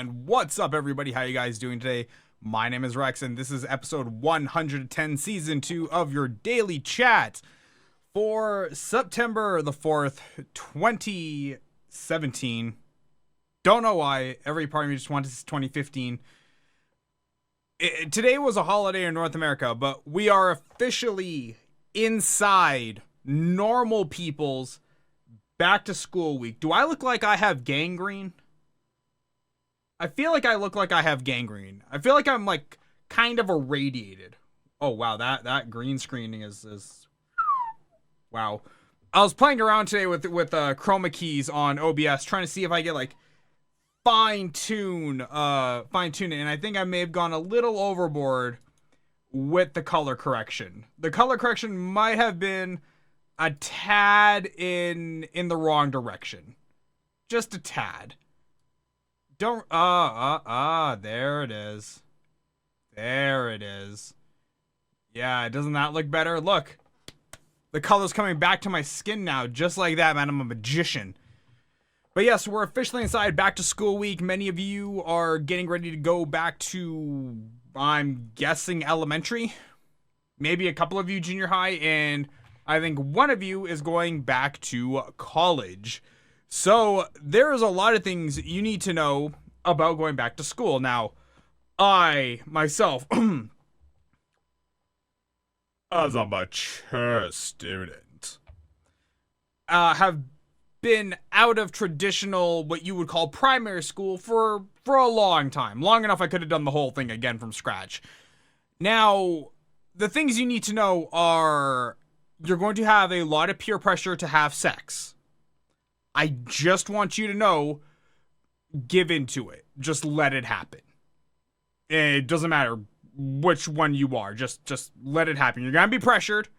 And what's up, everybody? How you guys doing today? My name is Rex, and this is episode 110, season 2 of your daily chat for September the 4th, 2017. Don't know why. Every part of me just wants 2015. Today was a holiday in North America, but we are officially inside normal people's back to school week. Do I look like I have gangrene? I feel like I look like I have gangrene. I feel like I'm like kind of irradiated. Oh wow, that green screening is wow. I was playing around today with chroma keys on OBS, trying to see if I get like fine tune it, and I think I may have gone a little overboard with the color correction. The color correction might have been a tad in the wrong direction. Just a tad. Don't there it is. There it is. Yeah, doesn't that look better? Look. The color's coming back to my skin now, just like that, man. I'm a magician. But yes, we're officially inside back to school week. Many of you are getting ready to go back to, I'm guessing, elementary. Maybe a couple of you junior high, and I think one of you is going back to college. So there's a lot of things you need to know about going back to school. Now, I, myself, as a mature student, have been out of traditional, what you would call primary school for a long time. Long enough I could have done the whole thing again from scratch. Now, the things you need to know are you're going to have a lot of peer pressure to have sex. I just want you to know, give into it. Just let it happen. It doesn't matter which one you are. Just let it happen. You're going to be pressured.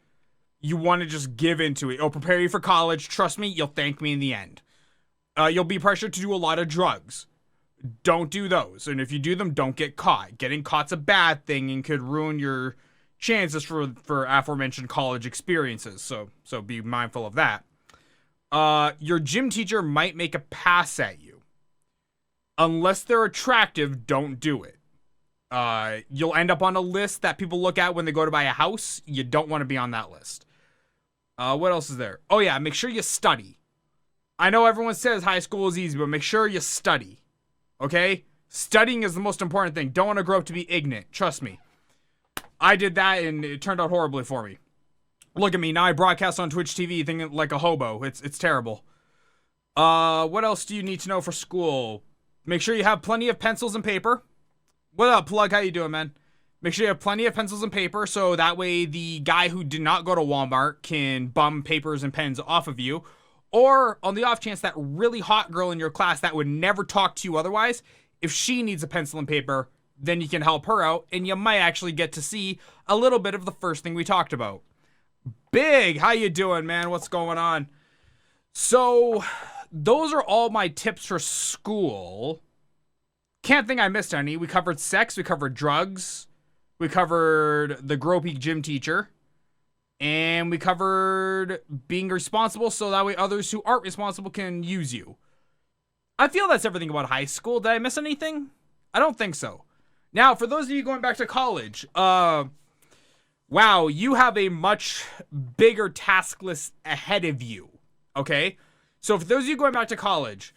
You want to just give into it. It'll prepare you for college. Trust me, you'll thank me in the end. You'll be pressured to do a lot of drugs. Don't do those. And if you do them, don't get caught. Getting caught's a bad thing and could ruin your chances for aforementioned college experiences. So be mindful of that. Your gym teacher might make a pass at you. Unless they're attractive, don't do it. You'll end up on a list that people look at when they go to buy a house. You don't want to be on that list. What else is there? Oh yeah, make sure you study. I know everyone says high school is easy, but make sure you study. Okay? Studying is the most important thing. Don't want to grow up to be ignorant. Trust me. I did that and it turned out horribly for me. Look at me, now I broadcast on Twitch TV thinking like a hobo. It's terrible. What else do you need to know for school? Make sure you have plenty of pencils and paper. What up, Plug? How you doing, man? Make sure you have plenty of pencils and paper, so that way the guy who did not go to Walmart can bum papers and pens off of you. Or, on the off chance, that really hot girl in your class that would never talk to you otherwise, if she needs a pencil and paper, then you can help her out, and you might actually get to see a little bit of the first thing we talked about. Big, how you doing, man? What's going on? So, those are all my tips for school. Can't think I missed any. We covered sex, we covered drugs, we covered the gropey gym teacher, and we covered being responsible so that way others who aren't responsible can use you. I feel that's everything about high school. Did I miss anything? I don't think so. Now, for those of you going back to college, wow, you have a much bigger task list ahead of you, okay? So for those of you going back to college,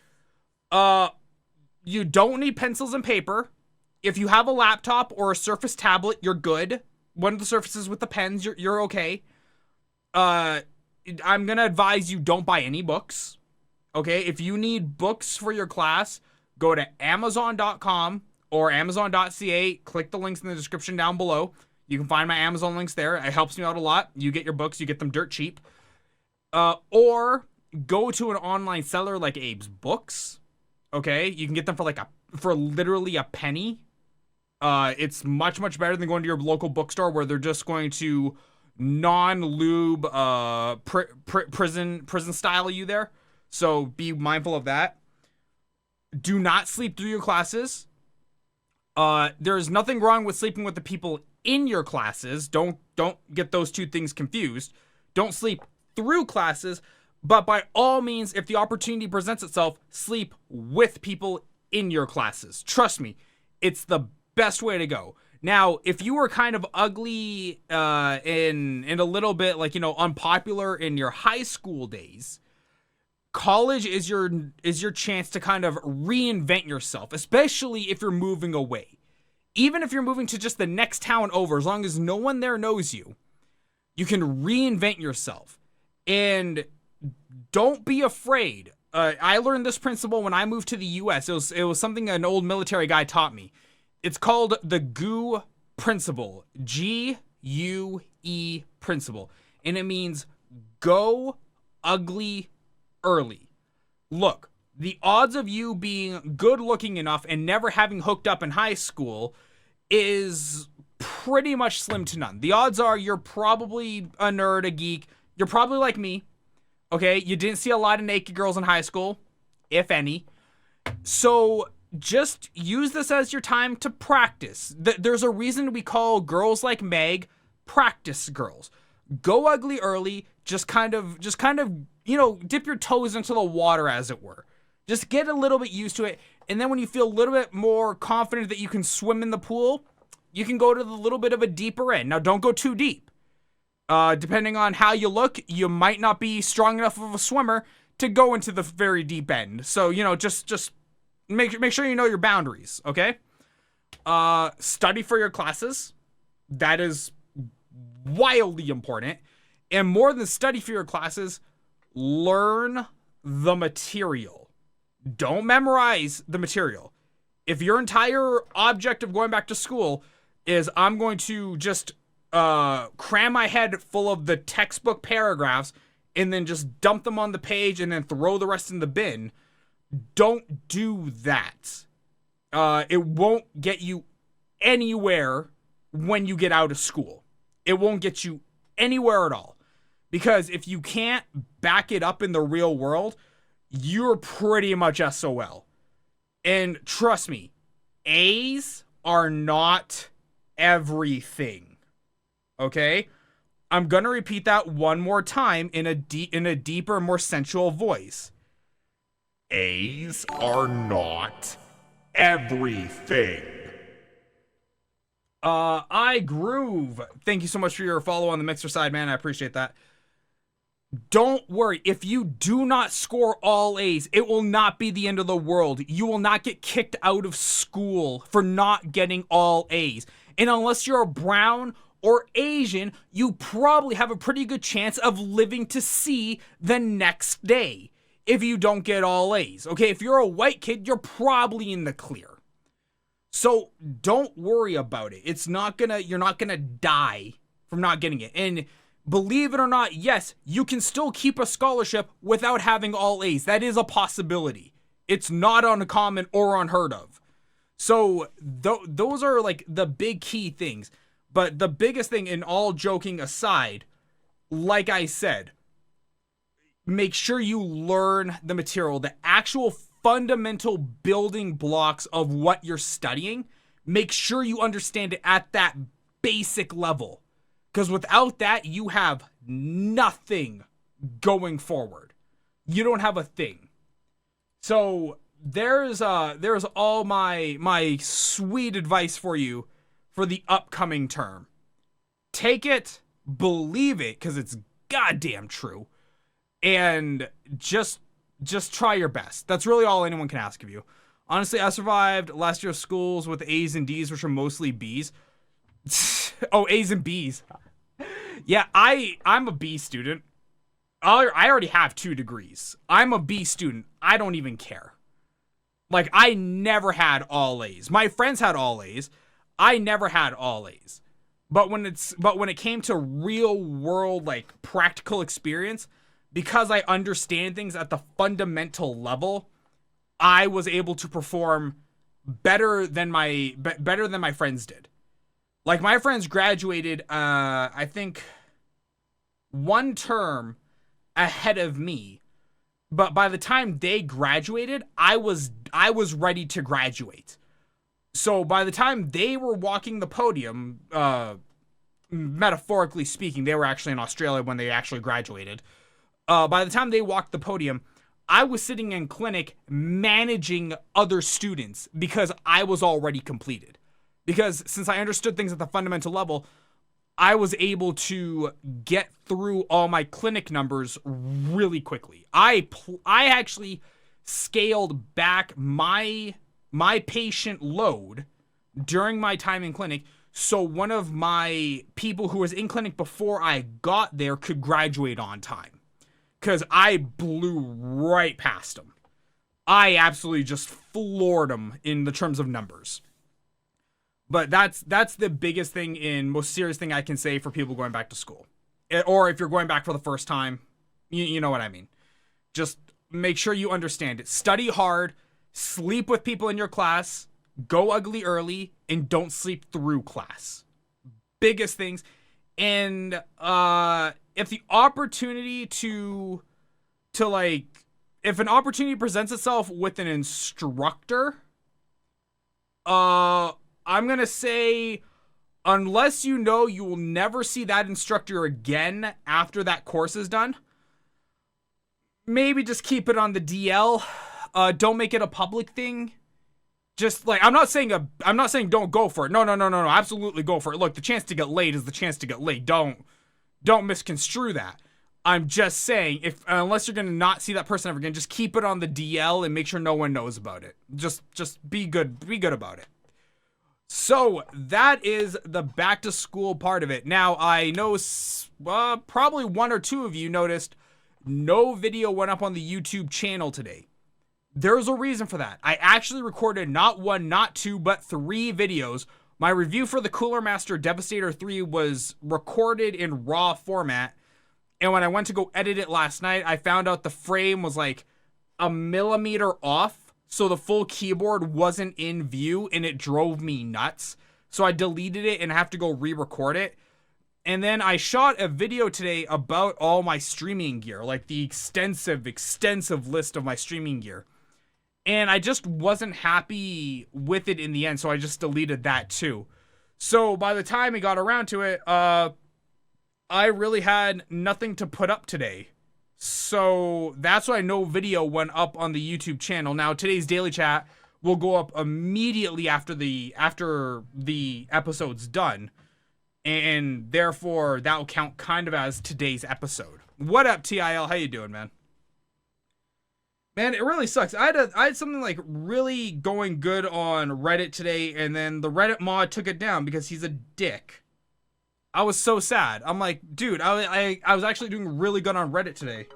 you don't need pencils and paper. If you have a laptop or a Surface tablet, you're good. One of the Surfaces with the pens, you're okay. I'm going to advise you don't buy any books. Okay? If you need books for your class, go to Amazon.com or Amazon.ca. Click the links in the description down below. You can find my Amazon links there. It helps me out a lot. You get your books, you get them dirt cheap. Or go to an online seller like Abe's Books. Okay, you can get them for literally a penny. It's much better than going to your local bookstore where they're just going to non-lube prison style you there. So be mindful of that. Do not sleep through your classes. There's nothing wrong with sleeping with the people in your classes. Don't get those two things confused. Don't sleep through classes, but by all means, if the opportunity presents itself, sleep with people in your classes. Trust me, it's the best way to go. Now, if you were kind of ugly and a little bit like, unpopular in your high school days, college is your chance to kind of reinvent yourself, especially if you're moving away. Even if you're moving to just the next town over, as long as no one there knows you, you can reinvent yourself. And don't be afraid. I learned this principle when I moved to the US. It was something an old military guy taught me. It's called the GUE principle. GUE principle. And it means go ugly early. Look, the odds of you being good looking enough and never having hooked up in high school is pretty much slim to none. The odds are you're probably a nerd, a geek. You're probably like me. Okay, you didn't see a lot of naked girls in high school, if any. So just use this as your time to practice. There's a reason we call girls like Meg practice girls. Go ugly early. Just kind of, dip your toes into the water, as it were. Just get a little bit used to it. And then when you feel a little bit more confident that you can swim in the pool, you can go to the little bit of a deeper end. Now, don't go too deep. Depending on how you look, you might not be strong enough of a swimmer to go into the very deep end. So, just make sure you know your boundaries, okay? Study for your classes. That is wildly important. And more than study for your classes, learn the material. Don't memorize the material. If your entire object of going back to school is I'm going to just cram my head full of the textbook paragraphs and then just dump them on the page and then throw the rest in the bin, don't do that. It won't get you anywhere when you get out of school. It won't get you anywhere at all. Because if you can't back it up in the real world, you're pretty much SOL. And trust me, A's are not everything. Okay? I'm gonna repeat that one more time in a deeper, more sensual voice. A's are not everything. I Groove. Thank you so much for your follow on the Mixer side, man. I appreciate that. Don't worry. If you do not score all A's, it will not be the end of the world. You will not get kicked out of school for not getting all A's. And unless you're brown or Asian, you probably have a pretty good chance of living to see the next day if you don't get all A's. Okay, if you're a white kid, you're probably in the clear. So don't worry about it. You're not gonna die from not getting it. And believe it or not, yes, you can still keep a scholarship without having all A's. That is a possibility. It's not uncommon or unheard of. So those are like the big key things. But the biggest thing, in all joking aside, like I said, make sure you learn the material, the actual fundamental building blocks of what you're studying. Make sure you understand it at that basic level. Because without that, you have nothing going forward. You don't have a thing. So there's all my sweet advice for you for the upcoming term. Take it, believe it, because it's goddamn true, and just try your best. That's really all anyone can ask of you. Honestly, I survived last year of schools with A's and D's, which are mostly B's. Oh, A's and B's. Yeah, I'm a B student. I already have 2 degrees. I'm a B student. I don't even care. Like, I never had all A's. My friends had all A's. I never had all A's. But when it came to real world, like, practical experience, because I understand things at the fundamental level, I was able to perform better than my friends did. Like, my friends graduated, I think, 1 term ahead of me. But by the time they graduated, I was ready to graduate. So by the time they were walking the podium, metaphorically speaking, they were actually in Australia when they actually graduated. By the time they walked the podium, I was sitting in clinic managing other students because I was already completed. Because since I understood things at the fundamental level, I was able to get through all my clinic numbers really quickly. I actually scaled back my patient load during my time in clinic, so one of my people who was in clinic before I got there could graduate on time. Because I blew right past him. I absolutely just floored him in the terms of numbers. But that's the biggest thing and most serious thing I can say for people going back to school. Or if you're going back for the first time, you know what I mean. Just make sure you understand it. Study hard, sleep with people in your class, go ugly early, and don't sleep through class. Biggest things. And if the opportunity if an opportunity presents itself with an instructor, I'm going to say, unless you know you will never see that instructor again after that course is done, maybe just keep it on the DL. Don't make it a public thing. Just like, I'm not saying don't go for it. No, absolutely go for it. Look, the chance to get laid is the chance to get laid. Don't misconstrue that. I'm just saying, unless you're gonna not see that person ever again, just keep it on the DL and make sure no one knows about it. Just be good about it. So that is the back to school part of it. Now I know probably one or two of you noticed no video went up on the YouTube channel today. There's a reason for that. I actually recorded not one, not two, but 3 videos. My review for the Cooler Master Devastator 3 was recorded in raw format. And when I went to go edit it last night, I found out the frame was like a millimeter off. So the full keyboard wasn't in view and it drove me nuts. So I deleted it and have to go re-record it. And then I shot a video today about all my streaming gear, like the extensive list of my streaming gear. And I just wasn't happy with it in the end, so I just deleted that too. So by the time we got around to it, I really had nothing to put up today. So that's why no video went up on the YouTube channel. Now today's Daily Chat will go up immediately after the episode's done. And therefore that will count kind of as today's episode. What up, TIL? How you doing, man? Man, it really sucks. I had something like really going good on Reddit today, and then the Reddit mod took it down because he's a dick. I was so sad. I'm like, dude, I was actually doing really good on Reddit today.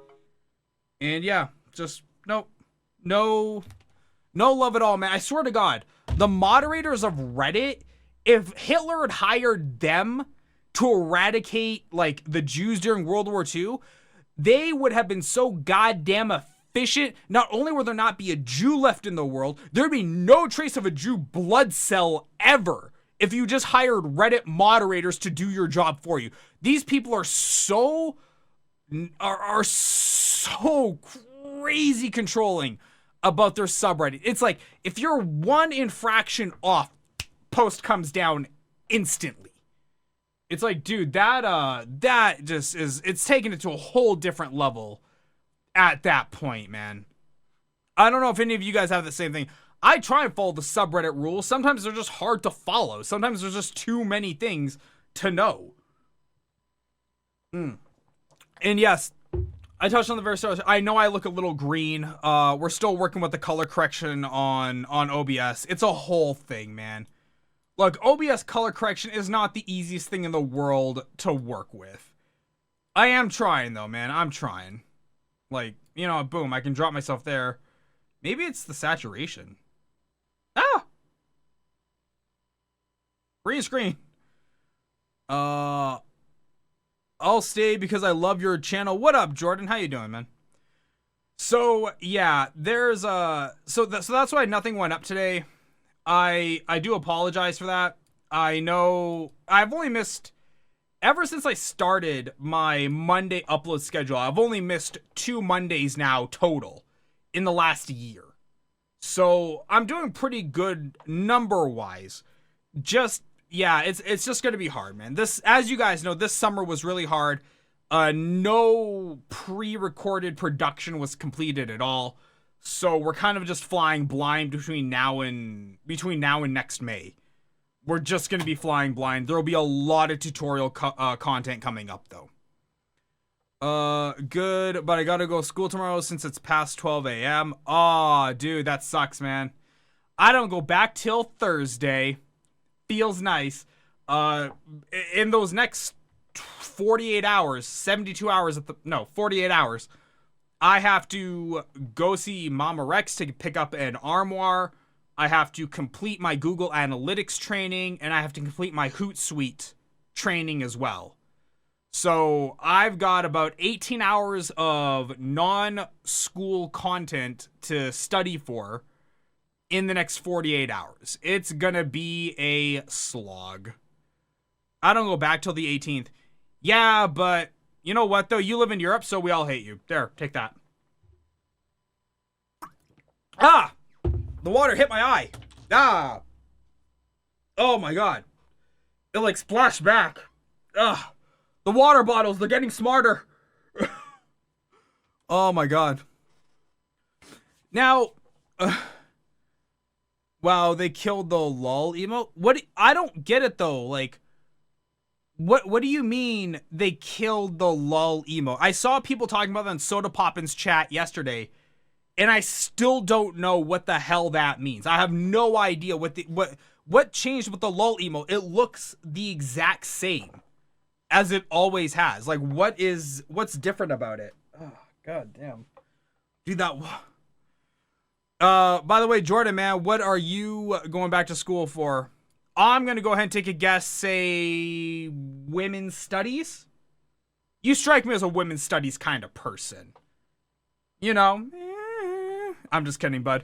And yeah, just no love at all, man. I swear to God, the moderators of Reddit, if Hitler had hired them to eradicate like the Jews during World War II, they would have been so goddamn efficient. Not only would there not be a Jew left in the world, there'd be no trace of a Jew blood cell ever if you just hired Reddit moderators to do your job for you. These people are so crazy controlling about their subreddit. It's like, if you're one infraction off, post comes down instantly. It's like, dude, that just is, it's taken it to a whole different level at that point, man. I don't know if any of you guys have the same thing. I try and follow the subreddit rules. Sometimes they're just hard to follow. Sometimes there's just too many things to know. And yes, I touched on the very start. I know I look a little green. We're still working with the color correction on OBS. It's a whole thing, man. Look, OBS color correction is not the easiest thing in the world to work with. I am trying, though, man. I'm trying. Like, you know, boom, I can drop myself there. Maybe it's the saturation. Ah! Green screen. I'll stay because I love your channel. What up, Jordan? How you doing, man? So, yeah, there's so that's why nothing went up today. I do apologize for that. I know I've only missed, ever since I started my Monday upload schedule, I've only missed 2 Mondays now total in the last year. So I'm doing pretty good number-wise. Just, yeah, it's just going to be hard, man. This, as you guys know, this summer was really hard. No pre-recorded production was completed at all. So we're kind of just flying blind between now and next May. We're just going to be flying blind. There'll be a lot of tutorial content coming up though. Good, but I gotta go to school tomorrow since it's past 12 a.m. Aw, dude, that sucks, man. I don't go back till Thursday. Feels nice. In those next 48 hours, 72 hours, 48 hours, I have to go see Mama Rex to pick up an armoire. I have to complete my Google Analytics training, and I have to complete my Hootsuite training as well. So I've got about 18 hours of non-school content to study for in the next 48 hours. It's gonna be a slog. I don't go back till the 18th. Yeah, but you know what though? You live in Europe, so we all hate you. There, take that. Ah! The water hit my eye. Ah! Oh my god. It like splashed back. Ugh. The water bottles, they're getting smarter. Oh my god. Now, wow, they killed the lol emote? What? I don't get it though. Like, what do you mean they killed the lol emote? I saw people talking about that in Soda Poppin's chat yesterday, and I still don't know what the hell that means. I have no idea what changed with the lol emote. It looks the exact same as it always has. Like, what's different about it? Oh, god damn. Dude, that... by the way, Jordan, man, what are you going back to school for? I'm gonna go ahead and take a guess, say women's studies? You strike me as a women's studies kind of person. You know? I'm just kidding, bud.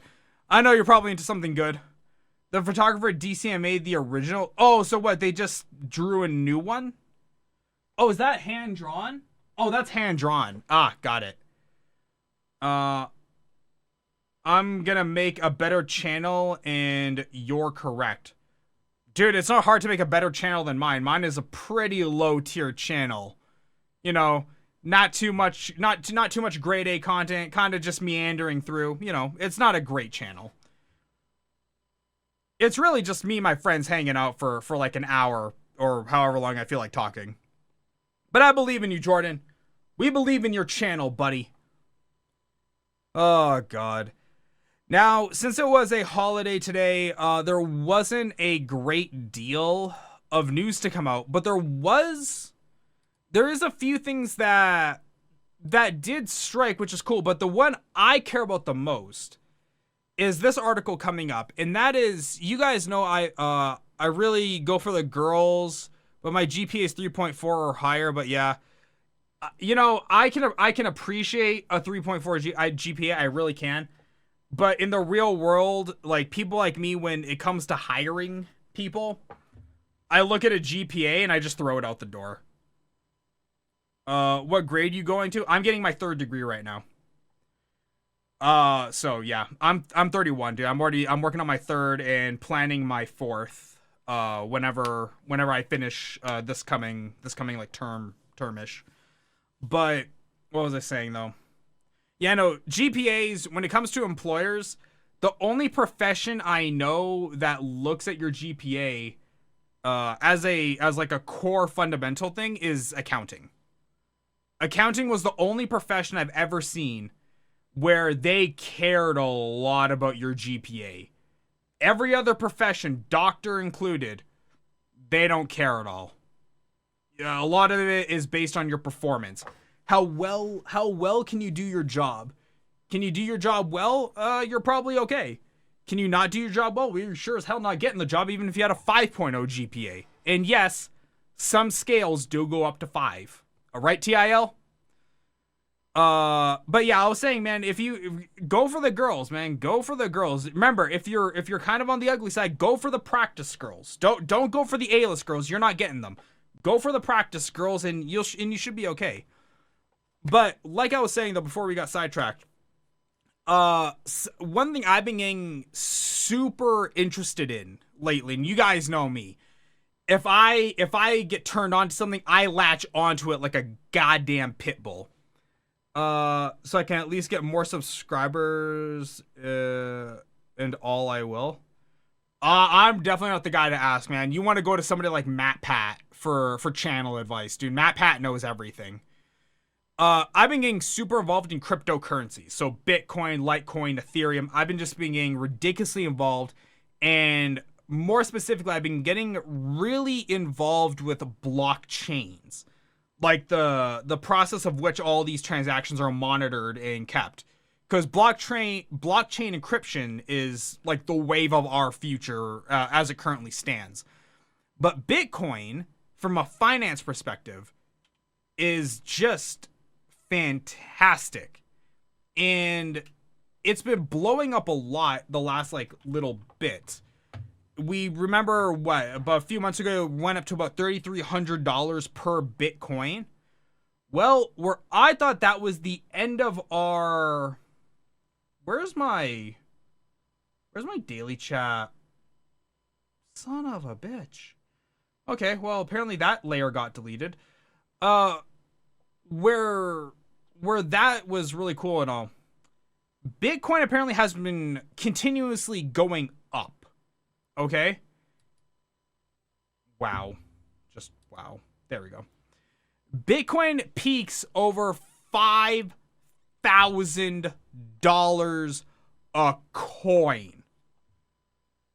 I know you're probably into something good. The photographer at DCM made the original... Oh, so what, they just drew a new one? Oh, is that hand-drawn? Oh, that's hand-drawn. Ah, got it. I'm gonna make a better channel, and you're correct. Dude, it's not hard to make a better channel than mine. Mine is a pretty low-tier channel. You know, not too much grade A content, kind of just meandering through. You know, it's not a great channel. It's really just me and my friends hanging out for like an hour, or however long I feel like talking. But I believe in you, Jordan. We believe in your channel, buddy. Oh, God. Now, since it was a holiday today, there wasn't a great deal of news to come out, but there is a few things that did strike, which is cool. But the one I care about the most is this article coming up, and that is, you guys know I really go for the girls, but my GPA is 3.4 or higher. But yeah, you know, I can appreciate a 3.4 GPA. I really can. But in the real world, like, people like me, when it comes to hiring people, I look at a GPA and I just throw it out the door. What grade you going to? I'm getting my 3rd degree right now. So yeah, I'm 31, dude. I'm working on my 3rd and planning my 4th. Whenever I finish this coming like termish. But what was I saying though? Yeah, no, GPAs, when it comes to employers, the only profession I know that looks at your GPA as like a core fundamental thing is accounting. Accounting was the only profession I've ever seen where they cared a lot about your GPA. Every other profession, doctor included, they don't care at all. A lot of it is based on your performance. How well can you do your job? Can you do your job well? You're probably okay. Can you not do your job well? Well, you're sure as hell not getting the job, even if you had a 5.0 GPA. And yes, some scales do go up to 5. All right, TIL? But yeah, I was saying, man, if you go for the girls, man, go for the girls. Remember, if you're kind of on the ugly side, go for the practice girls. Don't go for the A-list girls. You're not getting them. Go for the practice girls, and you should be okay. But like I was saying though, before we got sidetracked, one thing I've been getting super interested in lately, and you guys know me, if I get turned on to something, I latch onto it like a goddamn pit bull. So I can at least get more subscribers, and all I will. I'm definitely not the guy to ask, man. You want to go to somebody like MatPat for channel advice, dude. MatPat knows everything. I've been getting super involved in cryptocurrencies, so Bitcoin, Litecoin, Ethereum. I've been just been getting ridiculously involved, and more specifically, I've been getting really involved with blockchains, like the process of which all these transactions are monitored and kept. Because blockchain encryption is like the wave of our future as it currently stands. But Bitcoin, from a finance perspective, is just fantastic. And it's been blowing up a lot the last like little bit. We remember about a few months ago, it went up to about $3,300 per Bitcoin. Well, where I thought that was the end of our... Where's my daily chat? Son of a bitch. Okay, well, apparently that layer got deleted. Where that was really cool and all. Bitcoin apparently has been continuously going up. Okay? Wow. Just wow. There we go. Bitcoin peaks over $5,000 a coin.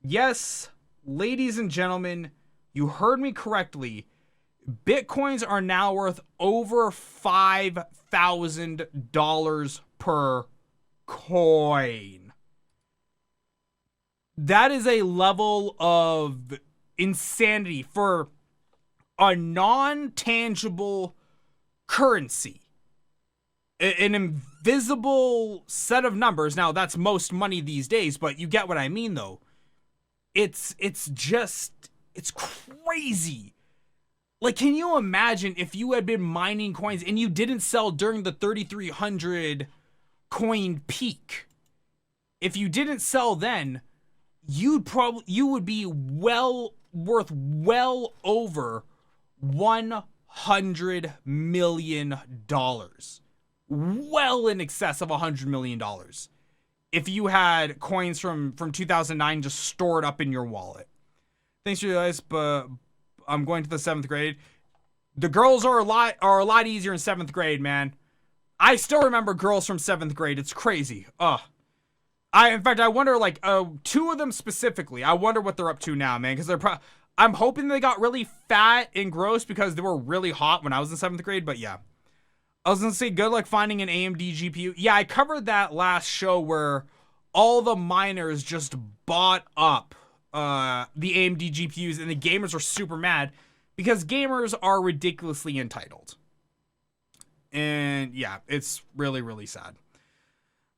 Yes, ladies and gentlemen, you heard me correctly. Bitcoins are now worth over $5,000 per coin. That is a level of insanity for a non-tangible currency. An invisible set of numbers. Now, that's most money these days, but you get what I mean, though. It's crazy. Like, can you imagine if you had been mining coins and you didn't sell during the 3,300 coin peak? If you didn't sell then, you would be worth well over $100 million. Well in excess of $100 million. If you had coins from 2009 just stored up in your wallet. Thanks for you guys, but I'm going to the 7th grade. The girls are a lot easier in 7th grade, man. I still remember girls from 7th grade. It's crazy. In fact, I wonder, like, 2 of them specifically. I wonder what they're up to now, man, because I'm hoping they got really fat and gross because they were really hot when I was in 7th grade, but yeah. I was going to say, good luck finding an AMD GPU. Yeah, I covered that last show where all the miners just bought up the AMD GPUs, and the gamers are super mad because gamers are ridiculously entitled. And yeah, it's really, really sad.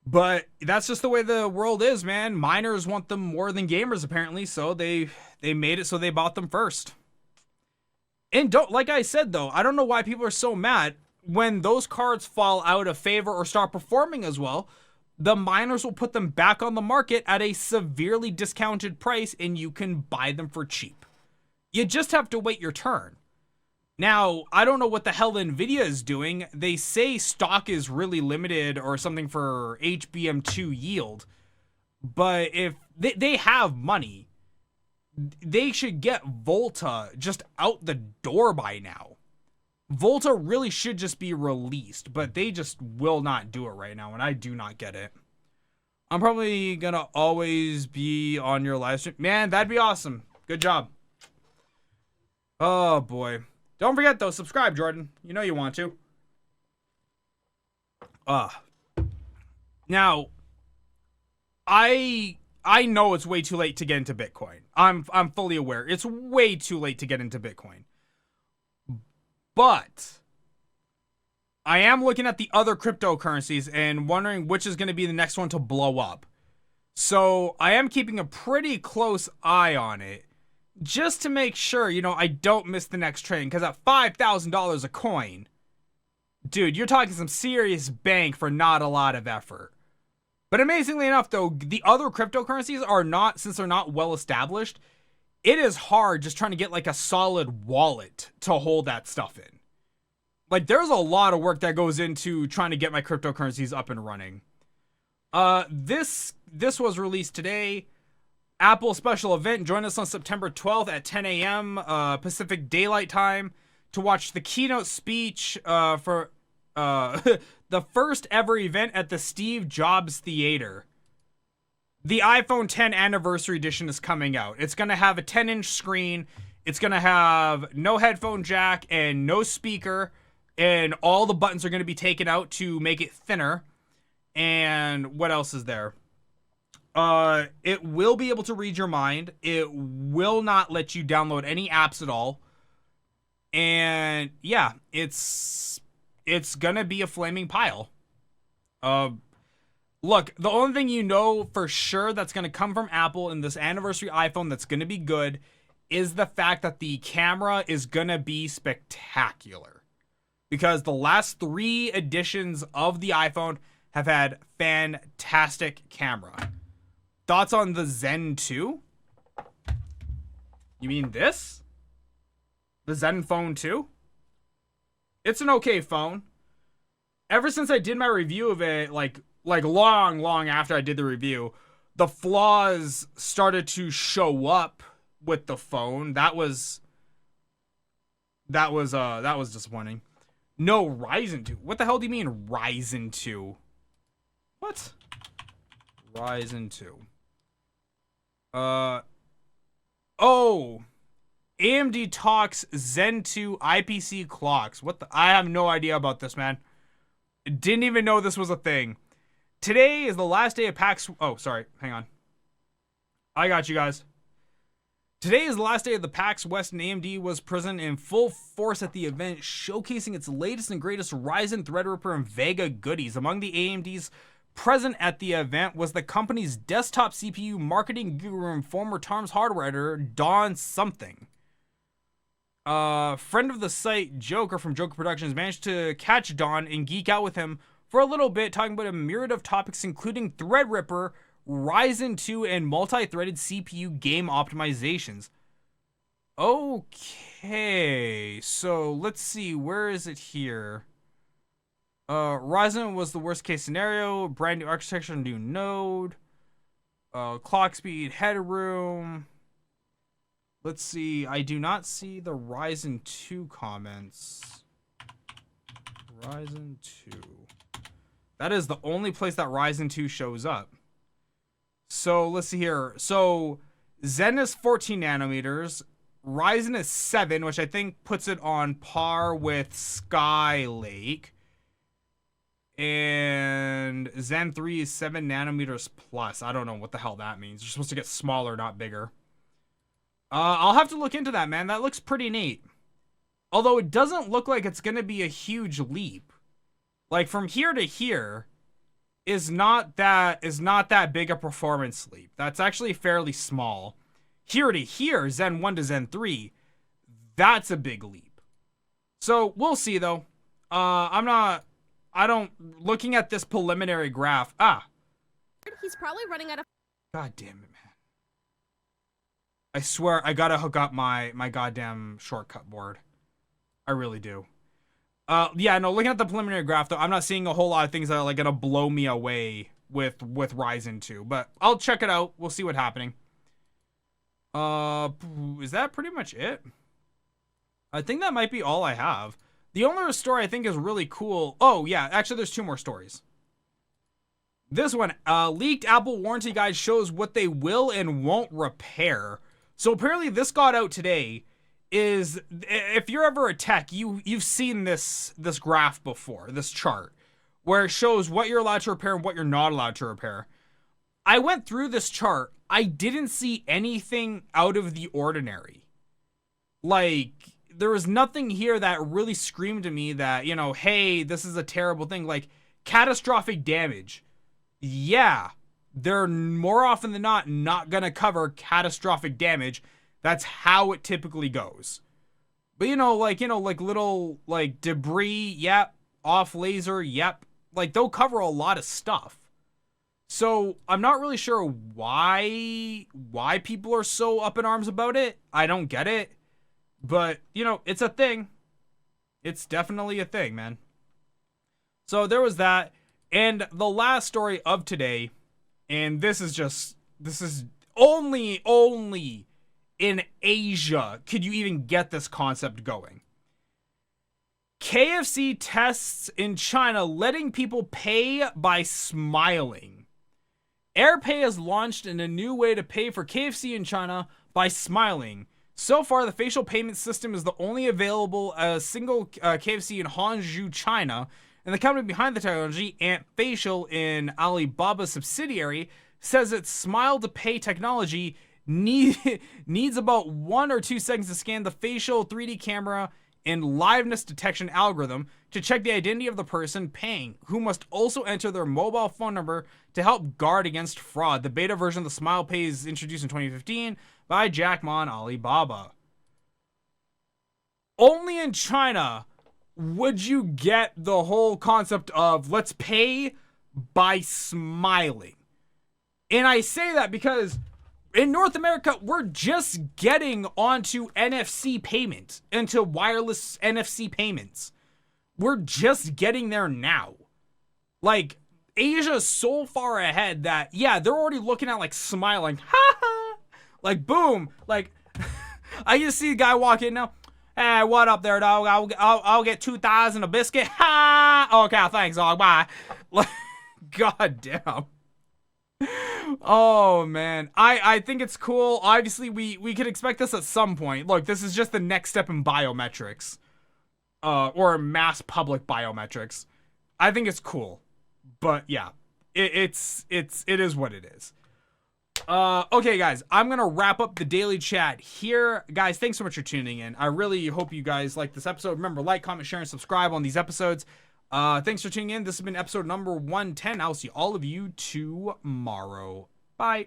But that's just the way the world is, man. Miners want them more than gamers, apparently, so they made it so they bought them first. And like I said, though, I don't know why people are so mad. When those cards fall out of favor or start performing as well, the miners will put them back on the market at a severely discounted price, and you can buy them for cheap. You just have to wait your turn. Now, I don't know what the hell Nvidia is doing. They say stock is really limited or something for HBM2 yield. But if they have money, they should get Volta just out the door by now. Volta really should just be released, but they just will not do it right now, and I do not get it. I'm probably gonna always be on your live stream. Man, that'd be awesome. Good job. Oh, boy. Don't forget, though, subscribe, Jordan. You know you want to. Now, I know it's way too late to get into Bitcoin. I'm fully aware. It's way too late to get into Bitcoin. But I am looking at the other cryptocurrencies and wondering which is going to be the next one to blow up. So I am keeping a pretty close eye on it just to make sure, I don't miss the next train. Because at $5,000 a coin, dude, you're talking some serious bank for not a lot of effort. But amazingly enough, though, the other cryptocurrencies are not, since they're not well established, it is hard just trying to get like a solid wallet to hold that stuff in. Like, there's a lot of work that goes into trying to get my cryptocurrencies up and running. This was released today. Apple special event. Join us on September 12th at 10 a.m. Pacific Daylight Time to watch the keynote speech for the first ever event at the Steve Jobs Theater. The iPhone 10 Anniversary Edition is coming out. It's going to have a 10-inch screen. It's going to have no headphone jack and no speaker. And all the buttons are going to be taken out to make it thinner. And what else is there? It will be able to read your mind. It will not let you download any apps at all. And yeah, it's gonna be a flaming pile. Look, the only thing you know for sure that's gonna come from Apple in this anniversary iPhone that's gonna be good is the fact that the camera is gonna be spectacular. Because the last 3 editions of the iPhone have had fantastic camera. Thoughts on the Zen 2? You mean this? The Zen Phone 2? It's an okay phone. Ever since I did my review of it, like long after I did the review, the flaws started to show up with the phone. That was disappointing. No, Ryzen 2. What the hell do you mean Ryzen 2? What? Ryzen 2. Oh, AMD talks Zen 2 IPC clocks. What the? I have no idea about this, man. Didn't even know this was a thing. Today is the last day of PAX. Oh, sorry. Hang on. I got you guys. Today is the last day of the PAX West, and AMD was present in full force at the event, showcasing its latest and greatest Ryzen, Threadripper, and Vega goodies. Among the AMD's present at the event was the company's desktop CPU marketing guru and former Tom's Hardware editor, Don Something. Friend of the site, Joker from Joker Productions, managed to catch Don and geek out with him for a little bit, talking about a myriad of topics, including Threadripper, Ryzen 2, and multi-threaded CPU game optimizations. Okay, so let's see, where is it here? Ryzen was the worst case scenario, brand new architecture, new node, clock speed, headroom. Let's see, I do not see the Ryzen 2 comments. Ryzen 2. That is the only place that Ryzen 2 shows up. So let's see here. So Zen is 14 nanometers. Ryzen is 7, which I think puts it on par with Skylake. And Zen 3 is 7 nanometers plus. I don't know what the hell that means. You're supposed to get smaller, not bigger. I'll have to look into that, man. That looks pretty neat. Although it doesn't look like it's going to be a huge leap. Like, from here to here is not that big a performance leap. That's actually fairly small. Here to here, Zen 1 to Zen 3, that's a big leap. So, we'll see, though. Looking at this preliminary graph. He's probably running out of. God damn it, man. I swear, I gotta hook up my goddamn shortcut board. I really do. Yeah, no, looking at the preliminary graph, though, I'm not seeing a whole lot of things that are, like, gonna blow me away with Ryzen 2. But I'll check it out. We'll see what's happening. Is that pretty much it? I think that might be all I have. The only other story I think is really cool. Oh, yeah, actually, there's 2 more stories. This one, leaked Apple warranty guide shows what they will and won't repair. So apparently this got out today. Is if you're ever a tech, you've seen this graph before, this chart, where it shows what you're allowed to repair and what you're not allowed to repair. I went through this chart. I didn't see anything out of the ordinary. Like, there was nothing here that really screamed to me that, you know, hey, this is a terrible thing. Like, catastrophic damage. Yeah, they're more often than not gonna cover catastrophic damage. That's how it typically goes. But like little like debris, yep, off laser, yep. Like, they'll cover a lot of stuff. So I'm not really sure why people are so up in arms about it. I don't get it. But, you know, it's a thing. It's definitely a thing, man. So there was that. And the last story of today, and this is only in Asia could you even get this concept going. KFC tests in China letting people pay by smiling. AirPay has launched in a new way to pay for KFC in China by smiling. So far, the facial payment system is the only available single KFC in Hangzhou, China, and the company behind the technology, Ant Facial, in Alibaba's subsidiary, says its smile to pay technology needs about 1 or 2 seconds to scan the facial 3D camera and liveness detection algorithm to check the identity of the person paying, who must also enter their mobile phone number to help guard against fraud. The beta version of the Smile Pay is introduced in 2015 by Jack Ma and Alibaba. Only in China would you get the whole concept of let's pay by smiling. And I say that because in North America, we're just getting onto NFC payments, into wireless NFC payments. We're just getting there now. Like, Asia's so far ahead that, yeah, they're already looking at, like, smiling. Ha ha! Like, boom. Like, I just see a guy walk in now. Hey, what up there, dog? I'll get 2,000 a biscuit. Ha! Okay, thanks, dog. Bye. Like, god damn. Oh man, I think it's cool. Obviously, we could expect this at some point. Look, this is just the next step in biometrics, or mass public biometrics. I think it's cool, but yeah, it is what it is. Okay, guys, I'm gonna wrap up the daily chat here. Guys, thanks so much for tuning in. I really hope you guys like this episode. Remember, like, comment, share, and subscribe on these episodes. Thanks for tuning in. This has been episode number 110. I'll see all of you tomorrow. Bye.